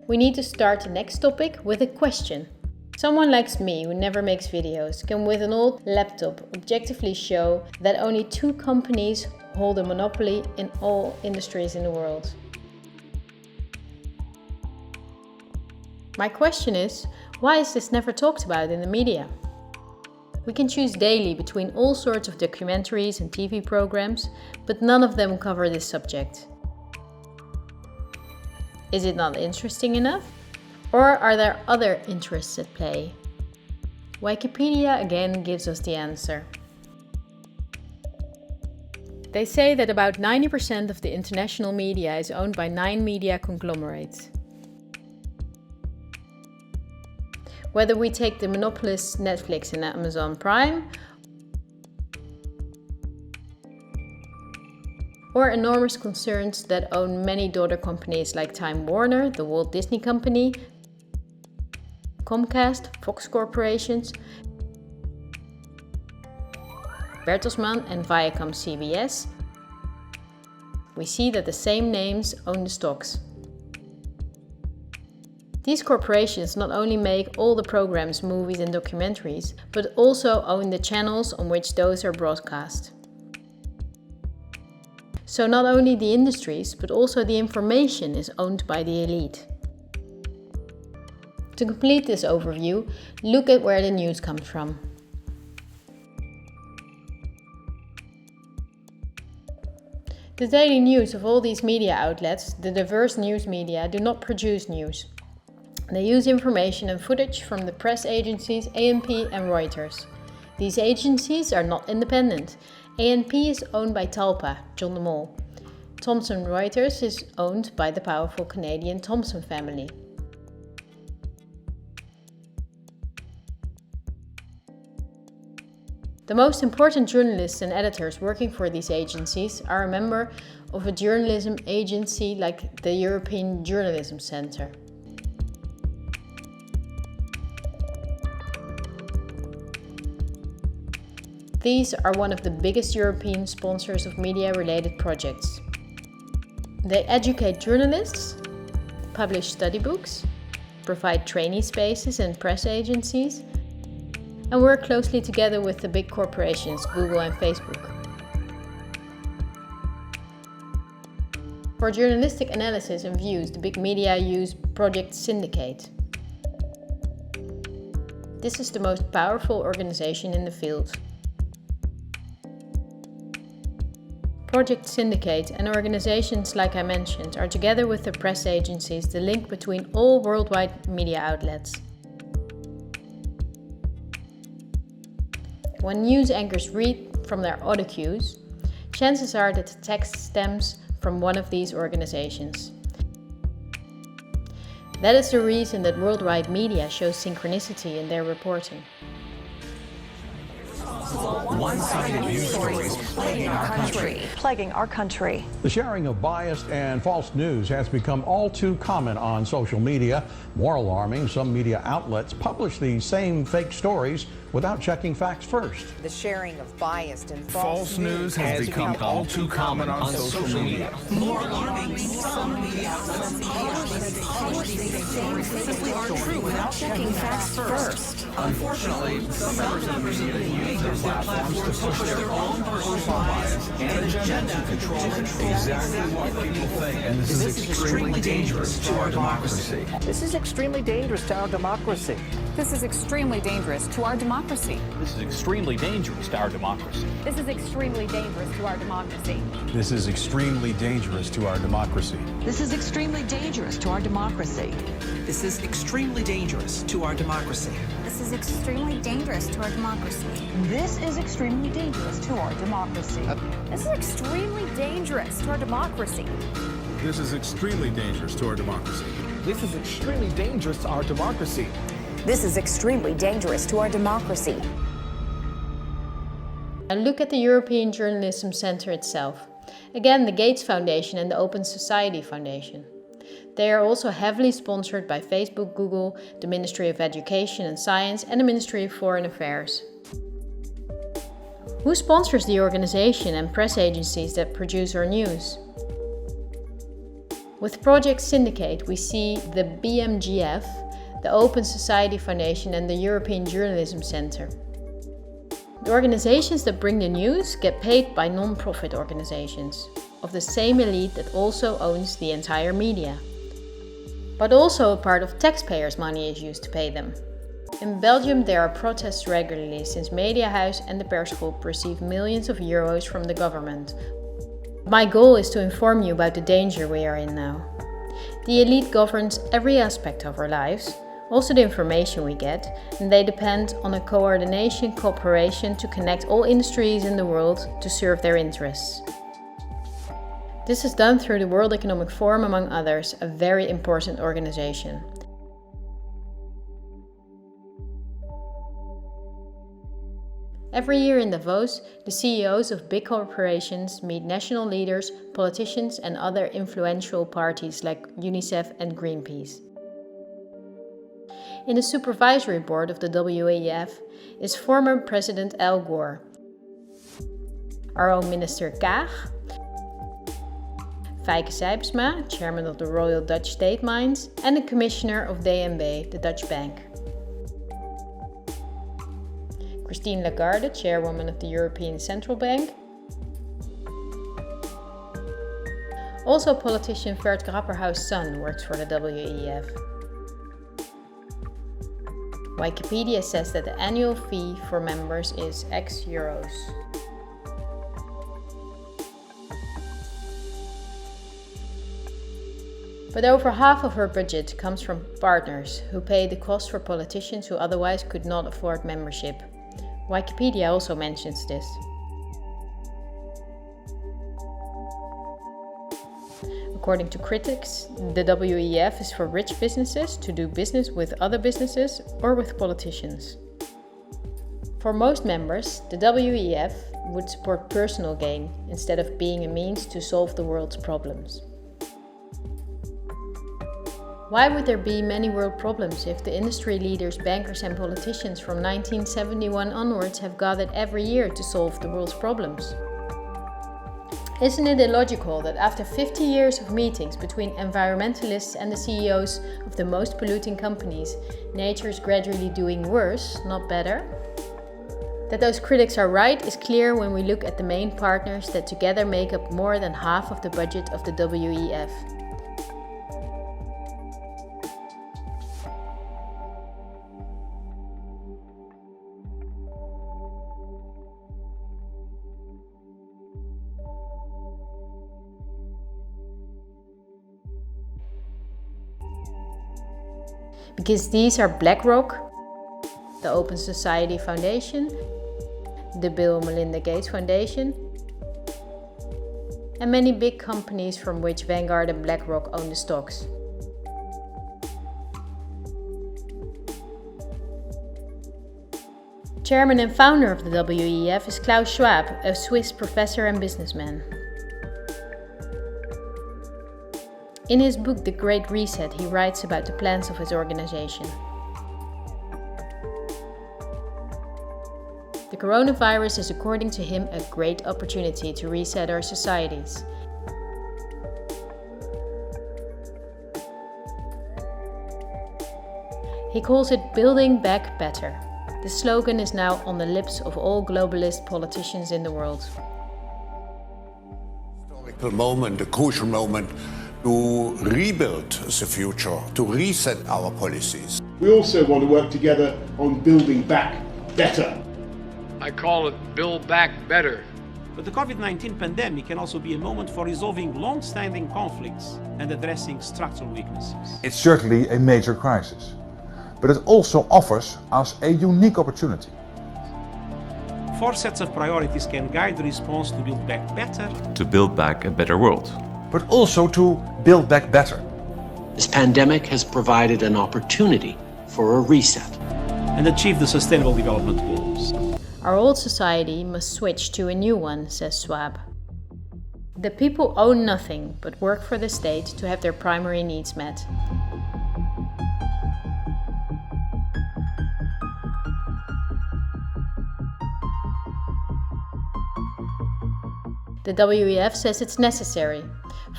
We need to start the next topic with a question. Someone like me, who never makes videos, can with an old laptop objectively show that only 2 companies hold a monopoly in all industries in the world. My question is, why is this never talked about in the media? We can choose daily between all sorts of documentaries and TV programs, but none of them cover this subject. Is it not interesting enough? Or are there other interests at play? Wikipedia again gives us the answer. They say that about 90% of the international media is owned by 9 media conglomerates. Whether we take the monopolists Netflix and Amazon Prime, or enormous concerns that own many daughter companies like Time Warner, the Walt Disney Company, Comcast, Fox Corporations, Bertelsmann and Viacom CBS, we see that the same names own the stocks. These corporations not only make all the programs, movies and documentaries, but also own the channels on which those are broadcast. So not only the industries, but also the information is owned by the elite. To complete this overview, look at where the news comes from. The daily news of all these media outlets, the diverse news media, do not produce news. They use information and footage from the press agencies ANP and Reuters. These agencies are not independent. ANP is owned by Talpa, John de Mol. Thomson Reuters is owned by the powerful Canadian Thomson family. The most important journalists and editors working for these agencies are a member of a journalism agency like the European Journalism Centre. These are one of the biggest European sponsors of media-related projects. They educate journalists, publish study books, provide trainee spaces and press agencies, and work closely together with the big corporations Google and Facebook. For journalistic analysis and views, the big media use Project Syndicate. This is the most powerful organization in the field. Project Syndicate and organizations like I mentioned are together with the press agencies the link between all worldwide media outlets. When news anchors read from their audio cues, chances are that the text stems from one of these organizations. That is the reason that worldwide media shows synchronicity in their reporting. One-sided news stories plaguing our country. The sharing of biased and false news has become all too common on social media. More alarming, some media outlets publish these same fake stories without checking facts first. The sharing of biased and false news has become all too common on social media. More alarming, some media outlets publish these same fake stories without checking facts first. Unfortunately, some members of the media use their platforms to push their own personal bias and agenda to control exactly what people think. And this is extremely dangerous to our democracy. This is extremely dangerous to our democracy. This is extremely dangerous to our democracy. This is extremely dangerous to our democracy. This is extremely dangerous to our democracy. This is extremely dangerous to our democracy. This is extremely dangerous to our democracy. This is extremely dangerous to our democracy. This is extremely dangerous to our democracy. This is extremely dangerous to our democracy. This is extremely dangerous to our democracy. This is extremely dangerous to our democracy. This is extremely dangerous to our democracy. This is extremely dangerous to our democracy. And look at the European Journalism Centre itself. Again, the Gates Foundation and the Open Society Foundation. They are also heavily sponsored by Facebook, Google, the Ministry of Education and Science, and the Ministry of Foreign Affairs. Who sponsors the organization and press agencies that produce our news? With Project Syndicate, we see the BMGF, the Open Society Foundation and the European Journalism Centre. The organizations that bring the news get paid by non-profit organizations, of the same elite that also owns the entire media. But also a part of taxpayers' money is used to pay them. In Belgium there are protests regularly since Media House and the Persgroep receive millions of euros from the government. My goal is to inform you about the danger we are in now. The elite governs every aspect of our lives, also the information we get, and they depend on a cooperation to connect all industries in the world to serve their interests. This is done through the World Economic Forum, among others, a very important organization. Every year in Davos, the CEOs of big corporations meet national leaders, politicians and other influential parties like UNICEF and Greenpeace. In the supervisory board of the WEF is former President Al Gore, our own Minister Kaag, Fijke Sijbesma, chairman of the Royal Dutch State Mines, and the commissioner of DNB, the Dutch bank. Christine Lagarde, chairwoman of the European Central Bank. Also politician Vert Grapperhaus' son works for the WEF. Wikipedia says that the annual fee for members is €X. But over half of her budget comes from partners who pay the cost for politicians who otherwise could not afford membership. Wikipedia also mentions this. According to critics, the WEF is for rich businesses to do business with other businesses or with politicians. For most members, the WEF would support personal gain instead of being a means to solve the world's problems. Why would there be many world problems if the industry leaders, bankers and politicians from 1971 onwards have gathered every year to solve the world's problems? Isn't it illogical that after 50 years of meetings between environmentalists and the CEOs of the most polluting companies, nature is gradually doing worse, not better? That those critics are right is clear when we look at the main partners that together make up more than half of the budget of the WEF. Because these are BlackRock, the Open Society Foundation, the Bill and Melinda Gates Foundation, and many big companies from which Vanguard and BlackRock own the stocks. Chairman and founder of the WEF is Klaus Schwab, a Swiss professor and businessman. In his book The Great Reset, he writes about the plans of his organization. The coronavirus is, according to him, a great opportunity to reset our societies. He calls it Building Back Better. The slogan is now on the lips of all globalist politicians in the world. Historical moment, a crucial moment to rebuild the future, to reset our policies. We also want to work together on building back better. I call it Build Back Better. But the COVID-19 pandemic can also be a moment for resolving long-standing conflicts and addressing structural weaknesses. It's certainly a major crisis, but it also offers us a unique opportunity. 4 sets of priorities can guide the response to build back better. To build back a better world. But also to build back better. This pandemic has provided an opportunity for a reset. And achieve the Sustainable Development Goals. Our old society must switch to a new one, says Schwab. The people own nothing but work for the state to have their primary needs met. The WEF says it's necessary.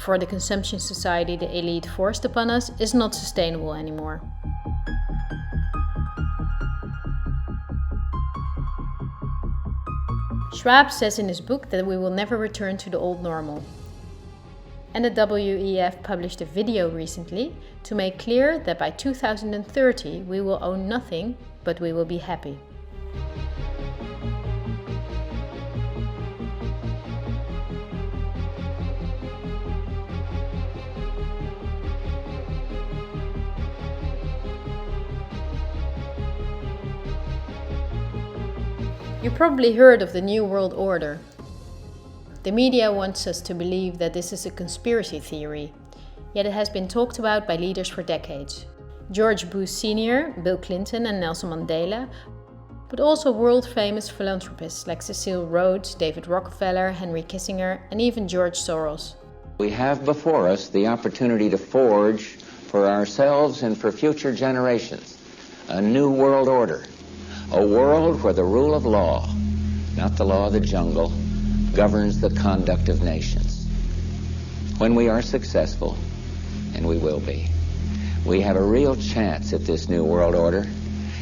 for the consumption society the elite forced upon us is not sustainable anymore. Schwab says in his book that we will never return to the old normal. And the WEF published a video recently to make clear that by 2030 we will own nothing, but we will be happy. You probably heard of the New World Order. The media wants us to believe that this is a conspiracy theory, yet it has been talked about by leaders for decades. George Bush Sr., Bill Clinton and Nelson Mandela, but also world-famous philanthropists like Cecil Rhodes, David Rockefeller, Henry Kissinger and even George Soros. We have before us the opportunity to forge for ourselves and for future generations a new world order. A world where the rule of law, not the law of the jungle, governs the conduct of nations. When we are successful, and we will be, we have a real chance at this new world order,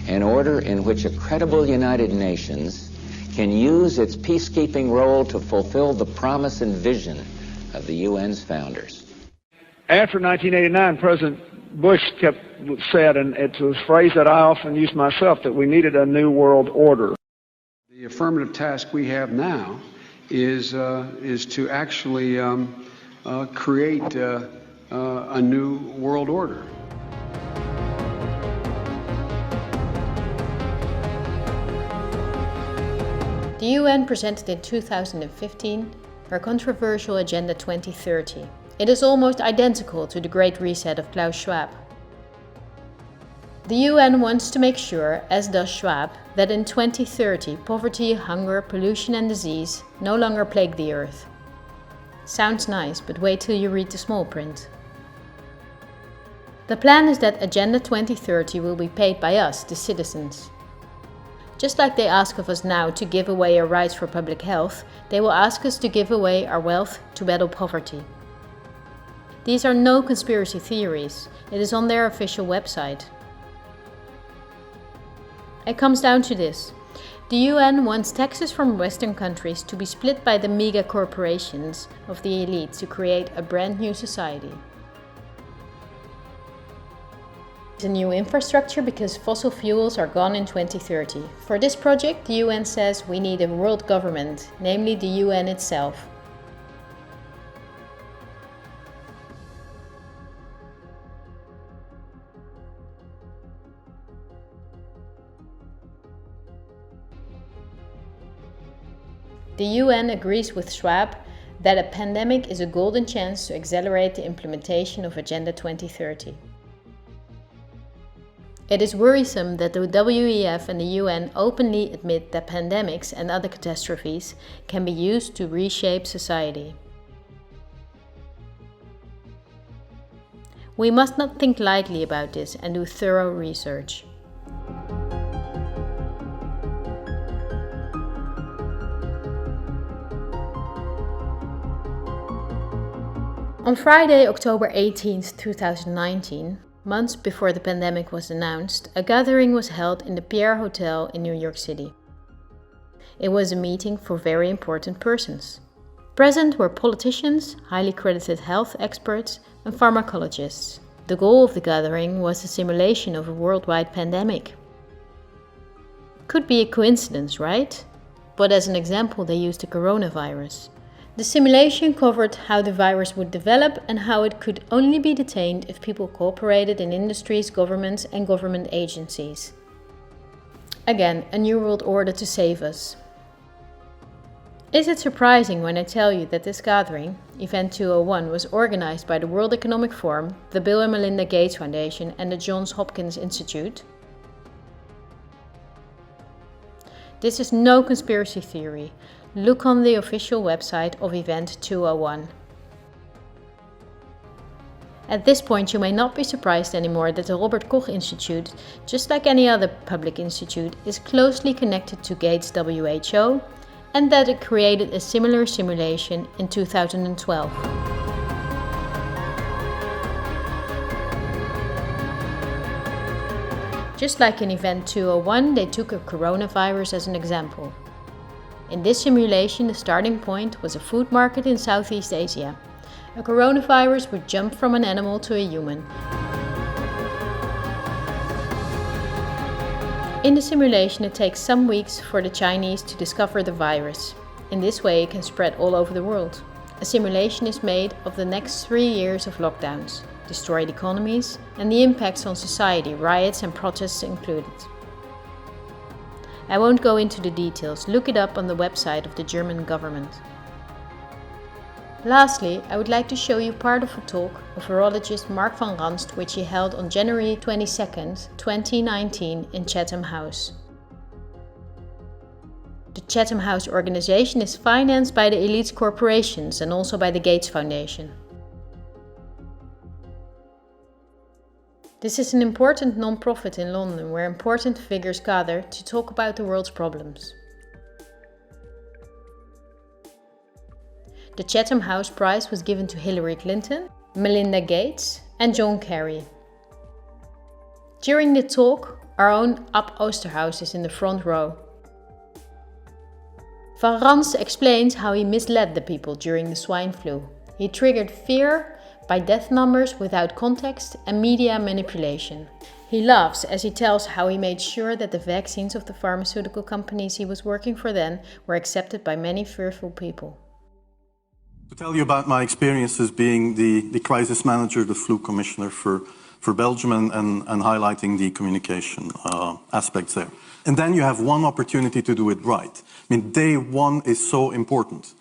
an order in which a credible United Nations can use its peacekeeping role to fulfill the promise and vision of the UN's founders. After 1989, President Bush said, and it's a phrase that I often use myself, that we needed a new world order. The affirmative task we have now is to actually create a new world order. The UN presented in 2015 her controversial Agenda 2030. It is almost identical to the Great Reset of Klaus Schwab. The UN wants to make sure, as does Schwab, that in 2030 poverty, hunger, pollution and disease no longer plague the earth. Sounds nice, but wait till you read the small print. The plan is that Agenda 2030 will be paid by us, the citizens. Just like they ask of us now to give away our rights for public health, they will ask us to give away our wealth to battle poverty. These are no conspiracy theories, it is on their official website. It comes down to this. The UN wants taxes from Western countries to be split by the mega corporations of the elite to create a brand new society. It's a new infrastructure because fossil fuels are gone in 2030. For this project, the UN says we need a world government, namely the UN itself. The UN agrees with Schwab that a pandemic is a golden chance to accelerate the implementation of Agenda 2030. It is worrisome that the WEF and the UN openly admit that pandemics and other catastrophes can be used to reshape society. We must not think lightly about this and do thorough research. On Friday, October 18, 2019, months before the pandemic was announced, a gathering was held in the Pierre Hotel in New York City. It was a meeting for very important persons. Present were politicians, highly credited health experts, and pharmacologists. The goal of the gathering was a simulation of a worldwide pandemic. Could be a coincidence, right? But as an example, they used the coronavirus. The simulation covered how the virus would develop and how it could only be detained if people cooperated in industries, governments and government agencies. Again, a new world order to save us. Is it surprising when I tell you that this gathering, Event 201, was organized by the World Economic Forum, the Bill and Melinda Gates Foundation and the Johns Hopkins Institute? This is no conspiracy theory. Look on the official website of Event 201. At this point you may not be surprised anymore that the Robert Koch Institute, just like any other public institute, is closely connected to Gates' WHO and that it created a similar simulation in 2012. Just like in Event 201, they took a coronavirus as an example. In this simulation, the starting point was a food market in Southeast Asia. A coronavirus would jump from an animal to a human. In the simulation, it takes some weeks for the Chinese to discover the virus. In this way, it can spread all over the world. A simulation is made of the next 3 years of lockdowns, destroyed economies, and the impacts on society, riots and protests included. I won't go into the details, look it up on the website of the German government. Lastly, I would like to show you part of a talk of virologist Mark van Ranst which he held on January 22nd, 2019 in Chatham House. The Chatham House organization is financed by the elite corporations and also by the Gates Foundation. This is an important non-profit in London where important figures gather to talk about the world's problems. The Chatham House Prize was given to Hillary Clinton, Melinda Gates and John Kerry. During the talk, our own Ab Oosterhuis is in the front row. Van Ranst explains how he misled the people during the swine flu. He triggered fear by death numbers without context and media manipulation. He laughs as he tells how he made sure that the vaccines of the pharmaceutical companies he was working for then were accepted by many fearful people. To tell you about my experiences being the crisis manager, the flu commissioner for Belgium and highlighting the communication aspects there. And then you have one opportunity to do it right. I mean, day one is so important.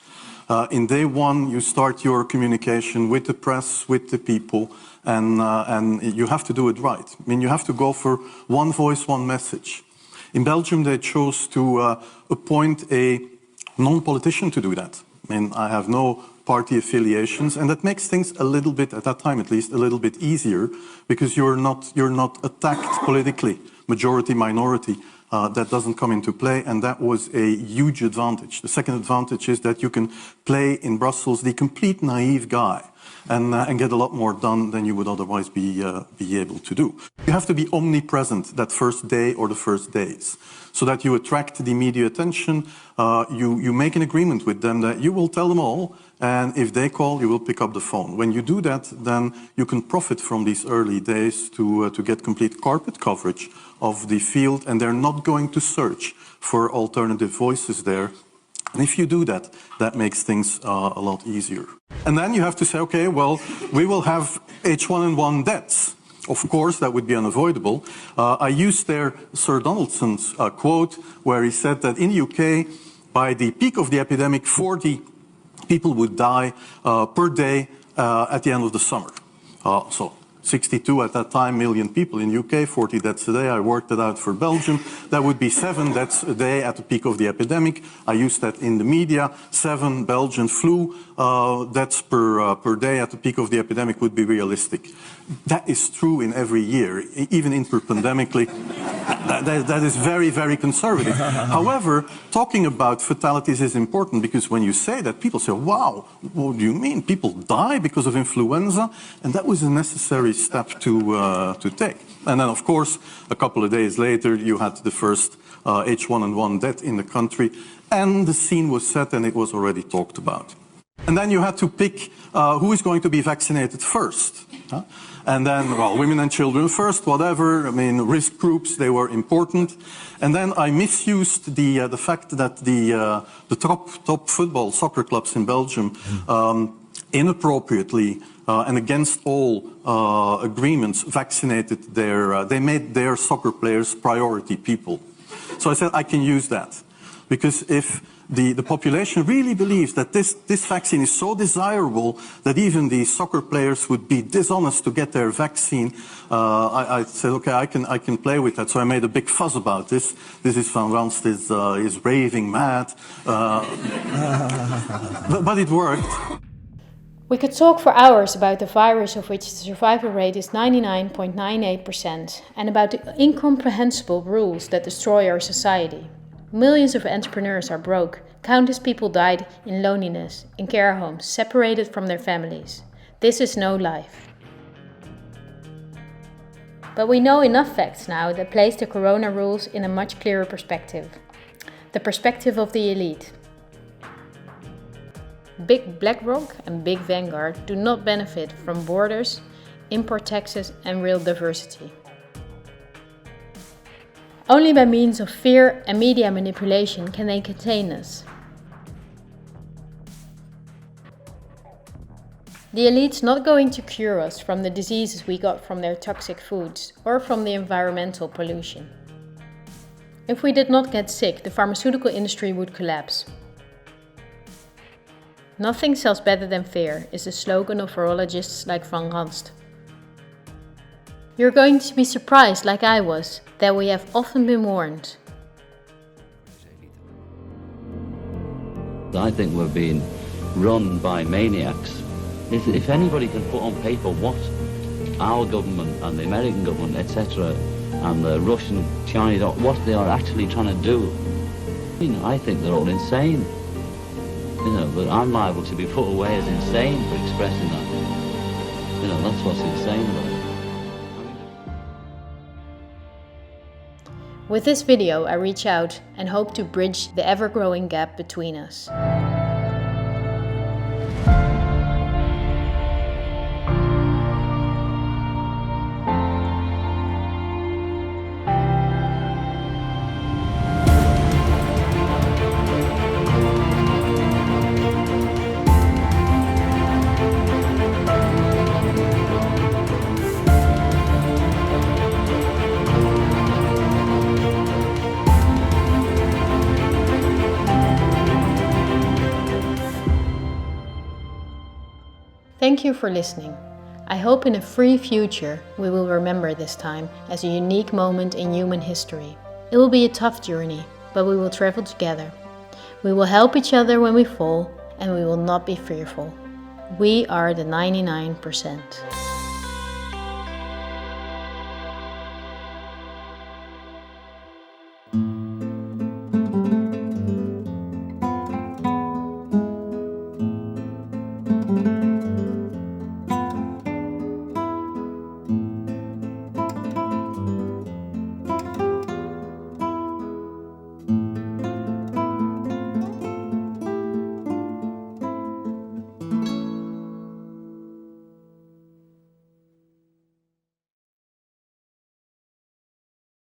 In day one, you start your communication with the press, with the people, and you have to do it right. I mean, you have to go for one voice, one message. In Belgium, they chose to appoint a non-politician to do that. I mean, I have no party affiliations, and that makes things a little bit, at that time at least, a little bit easier because you're not attacked politically, majority, minority. That doesn't come into play, and that was a huge advantage. The second advantage is that you can play in Brussels the complete naive guy and get a lot more done than you would otherwise be able to do. You have to be omnipresent that first day or the first days so that you attract the media attention. You make an agreement with them that you will tell them all, and if they call, you will pick up the phone. When you do that, then you can profit from these early days to get complete carpet coverage of the field, and they're not going to search for alternative voices there. And if you do that, that makes things a lot easier. And then you have to say, okay, well, we will have H1N1 deaths. Of course, that would be unavoidable. I used there Sir Donaldson's quote, where he said that in the UK, by the peak of the epidemic, 40 people would die per day at the end of the summer. So 62 at that time million people in UK, 40 deaths a day. I worked it out for Belgium. That would be 7 deaths a day at the peak of the epidemic. I used that in the media. 7 Belgian flu deaths per day at the peak of the epidemic would be realistic. That is true in every year, even interpandemically. That is very, very conservative. However, talking about fatalities is important because when you say that, people say, wow, what do you mean? People die because of influenza? And that was a necessary step to take. And then, of course, a couple of days later, you had the first H1N1 death in the country, and the scene was set and it was already talked about. And then you had to pick who is going to be vaccinated first. And then, well, women and children first, whatever. I mean, risk groups, they were important. And then I misused the fact that the top football soccer clubs in Belgium inappropriately and against all agreements vaccinated they made their soccer players priority people. So I said I can use that because if the population really believes that this vaccine is so desirable that even the soccer players would be dishonest to get their vaccine. I said, okay, I can play with that. So I made a big fuss about this. This is Van Ranst is raving mad, but it worked. We could talk for hours about the virus of which the survival rate is 99.98% and about the incomprehensible rules that destroy our society. Millions of entrepreneurs are broke. Countless people died in loneliness, in care homes, separated from their families. This is no life. But we know enough facts now that place the corona rules in a much clearer perspective. The perspective of the elite. Big BlackRock and Big Vanguard do not benefit from borders, import taxes and real diversity. Only by means of fear and media manipulation can they contain us. The elite's not going to cure us from the diseases we got from their toxic foods or from the environmental pollution. If we did not get sick, the pharmaceutical industry would collapse. Nothing sells better than fear is the slogan of virologists like Van Ranst. You're going to be surprised, like I was, that we have often been warned. I think we're being run by maniacs. If anybody can put on paper what our government and the American government, etc., and the Russian, Chinese, what they are actually trying to do, I think they're all insane. But I'm liable to be put away as insane for expressing that. That's what's insane about it. With this video, I reach out and hope to bridge the ever-growing gap between us. Thank you for listening. I hope in a free future we will remember this time as a unique moment in human history. It will be a tough journey, but we will travel together. We will help each other when we fall, and we will not be fearful. We are the 99%.